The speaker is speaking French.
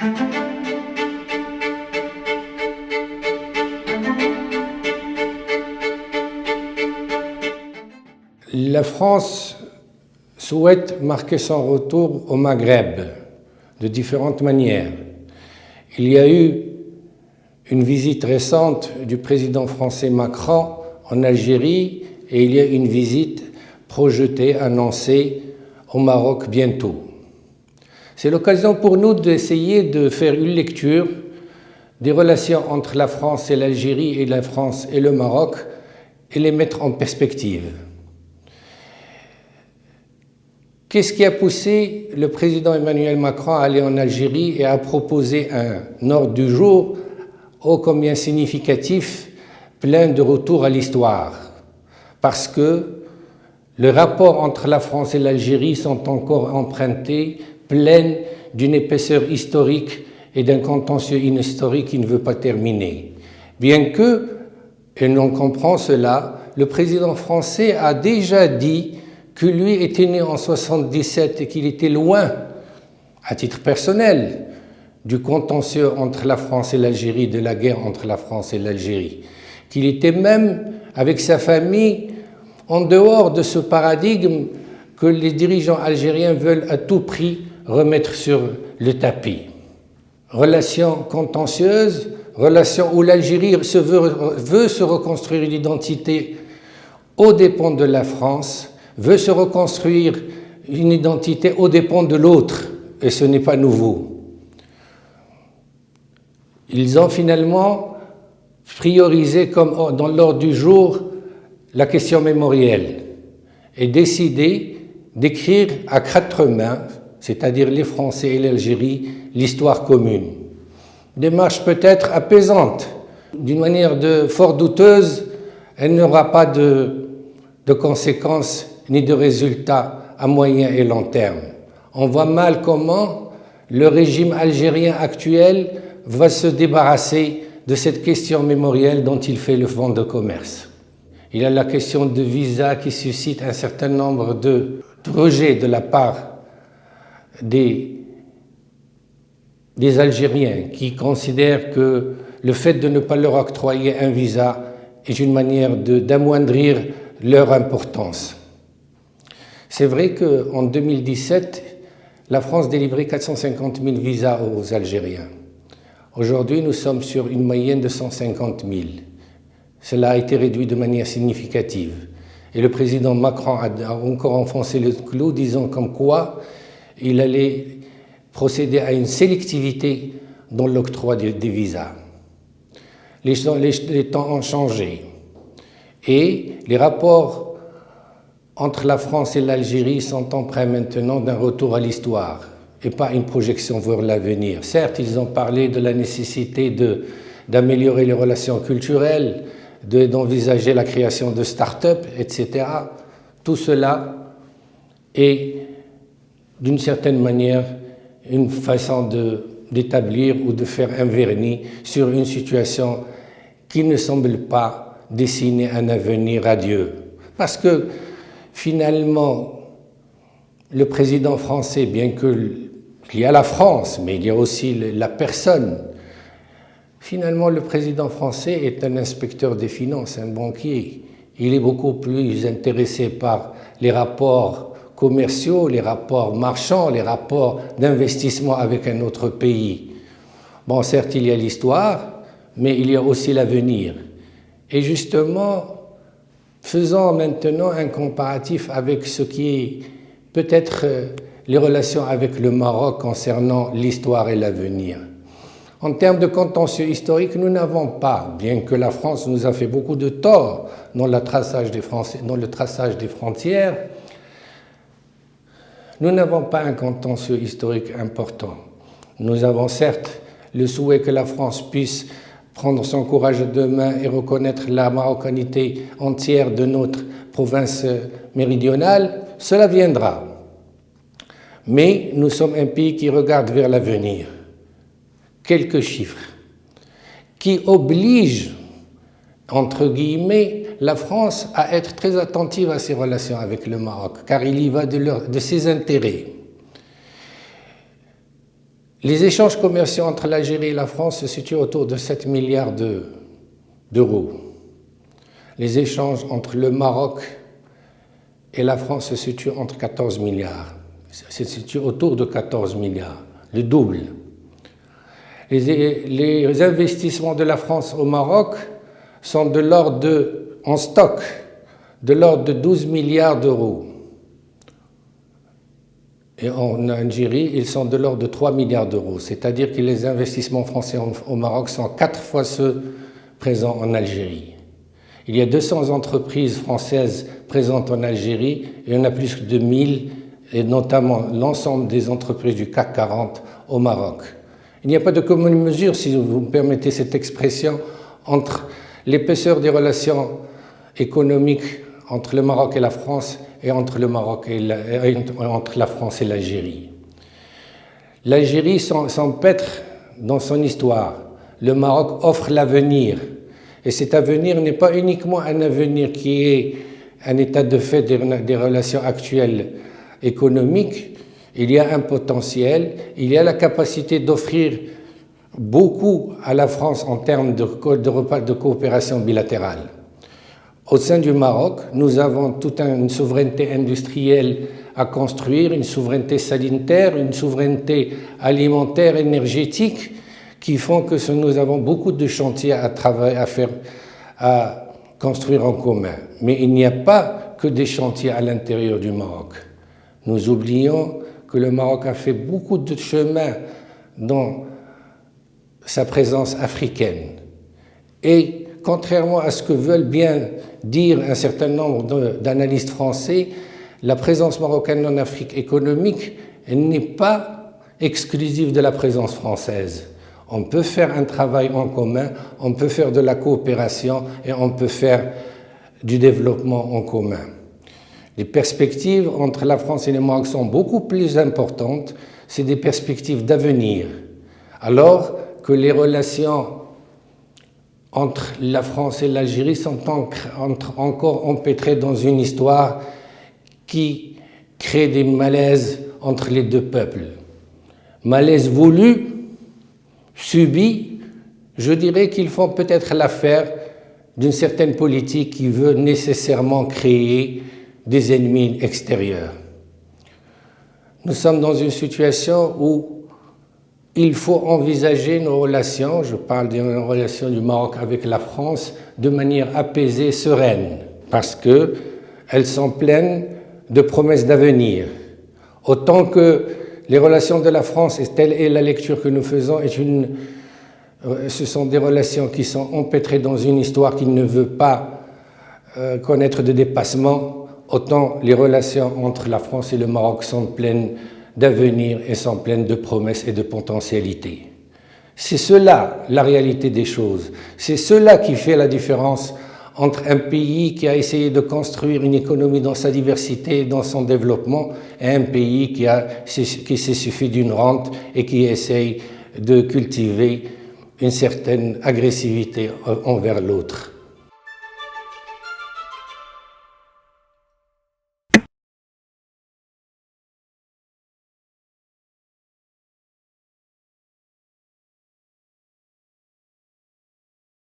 La France souhaite marquer son retour au Maghreb de différentes manières. Il y a eu une visite récente du président français Macron en Algérie et il y a une visite projetée, annoncée au Maroc bientôt. C'est l'occasion pour nous d'essayer de faire une lecture des relations entre la France et l'Algérie et la France et le Maroc et les mettre en perspective. Qu'est-ce qui a poussé le président Emmanuel Macron à aller en Algérie et à proposer un ordre du jour ô combien significatif, plein de retours à l'histoire? Parce que les rapports entre la France et l'Algérie sont encore empruntés, pleins d'une épaisseur historique et d'un contentieux inhistorique qui ne veut pas terminer. Bien que, et l'on comprend cela, le président français a déjà dit que lui était né en 1977 et qu'il était loin, à titre personnel, du contentieux entre la France et l'Algérie, de la guerre entre la France et l'Algérie. Qu'il était même, avec sa famille, en dehors de ce paradigme que les dirigeants algériens veulent à tout prix remettre sur le tapis. Relation contentieuse, relation où l'Algérie veut se reconstruire une identité aux dépens de la France, veut se reconstruire une identité aux dépens de l'autre, et ce n'est pas nouveau. Ils ont finalement priorisé comme dans l'ordre du jour la question mémorielle et décidé d'écrire à quatre mains, c'est-à-dire les Français et l'Algérie, l'histoire commune. Démarche peut-être apaisante, d'une manière fort douteuse, elle n'aura pas de conséquences ni de résultats à moyen et long terme. On voit mal comment le régime algérien actuel va se débarrasser de cette question mémorielle dont il fait le fonds de commerce. Il y a la question de visa qui suscite un certain nombre de rejets de la part des Algériens qui considèrent que le fait de ne pas leur octroyer un visa est une manière d'amoindrir leur importance. C'est vrai qu'en 2017, la France délivrait 450 000 visas aux Algériens. Aujourd'hui, nous sommes sur une moyenne de 150 000. Cela a été réduit de manière significative. Et le président Macron a encore enfoncé le clou, disant comme quoi il allait procéder à une sélectivité dans l'octroi des visas. Les temps ont changé. Et les rapports entre la France et l'Algérie sont empreints maintenant d'un retour à l'histoire et pas une projection vers l'avenir. Certes, ils ont parlé de la nécessité d'améliorer les relations culturelles, d'envisager la création de start-up, etc. Tout cela est, d'une certaine manière, une façon d'établir ou de faire un vernis sur une situation qui ne semble pas dessiner un avenir radieux. Parce que, finalement, le président français, bien qu'il y a la France, mais il y a aussi la personne, finalement, le président français est un inspecteur des finances, un banquier. Il est beaucoup plus intéressé par les rapports commerciaux, les rapports marchands, les rapports d'investissement avec un autre pays. Bon, certes, il y a l'histoire, mais il y a aussi l'avenir. Et justement, faisons maintenant un comparatif avec ce qui est peut-être les relations avec le Maroc concernant l'histoire et l'avenir. En termes de contentieux historique, nous n'avons pas, bien que la France nous a fait beaucoup de tort dans le traçage des frontières, nous n'avons pas un contentieux historique important. Nous avons certes le souhait que la France puisse prendre son courage de main et reconnaître la marocanité entière de notre province méridionale, cela viendra. Mais nous sommes un pays qui regarde vers l'avenir. Quelques chiffres qui obligent, entre guillemets, la France à être très attentive à ses relations avec le Maroc, car il y va de ses intérêts. Les échanges commerciaux entre l'Algérie et la France se situent autour de 7 milliards d'euros. Les échanges entre le Maroc et la France se situent entre 14 milliards. Se situent autour de 14 milliards, le double. Les investissements de la France au Maroc sont de l'ordre en stock, de l'ordre de 12 milliards d'euros. Et en Algérie, ils sont de l'ordre de 3 milliards d'euros. C'est-à-dire que les investissements français au Maroc sont 4 fois ceux présents en Algérie. Il y a 200 entreprises françaises présentes en Algérie et on a plus de 1000, et notamment l'ensemble des entreprises du CAC 40 au Maroc. Il n'y a pas de commune mesure, si vous me permettez cette expression, entre l'épaisseur des relations économiques entre le Maroc et la France et entre le Maroc et entre la France et l'Algérie. L'Algérie s'empêtre dans son histoire. Le Maroc offre l'avenir. Et cet avenir n'est pas uniquement un avenir qui est un état de fait des relations actuelles économiques. Il y a un potentiel, il y a la capacité d'offrir beaucoup à la France en termes de coopération bilatérale. Au sein du Maroc, nous avons toute une souveraineté industrielle à construire, une souveraineté sanitaire, une souveraineté alimentaire, énergétique, qui font que nous avons beaucoup de chantiers à construire en commun. Mais il n'y a pas que des chantiers à l'intérieur du Maroc. Nous oublions que le Maroc a fait beaucoup de chemin dans sa présence africaine. Et contrairement à ce que veulent bien dire un certain nombre d'analystes français, la présence marocaine en Afrique économique n'est pas exclusive de la présence française. On peut faire un travail en commun, on peut faire de la coopération et on peut faire du développement en commun. Les perspectives entre la France et le Maroc sont beaucoup plus importantes, c'est des perspectives d'avenir. Alors que les relations entre la France et l'Algérie sont encore empêtrées dans une histoire qui crée des malaises entre les deux peuples. Malaises voulus, subis, je dirais qu'ils font peut-être l'affaire d'une certaine politique qui veut nécessairement créer des ennemis extérieurs. Nous sommes dans une situation où il faut envisager nos relations, je parle des relations du Maroc avec la France, de manière apaisée, sereine, parce qu'elles sont pleines de promesses d'avenir. Autant que les relations de la France, et telle est la lecture que nous faisons, ce sont des relations qui sont empêtrées dans une histoire qui ne veut pas connaître de dépassement, autant les relations entre la France et le Maroc sont pleines d'avenir et sont pleines de promesses et de potentialités. C'est cela la réalité des choses. C'est cela qui fait la différence entre un pays qui a essayé de construire une économie dans sa diversité, dans son développement, et un pays qui s'est suffi d'une rente et qui essaye de cultiver une certaine agressivité envers l'autre.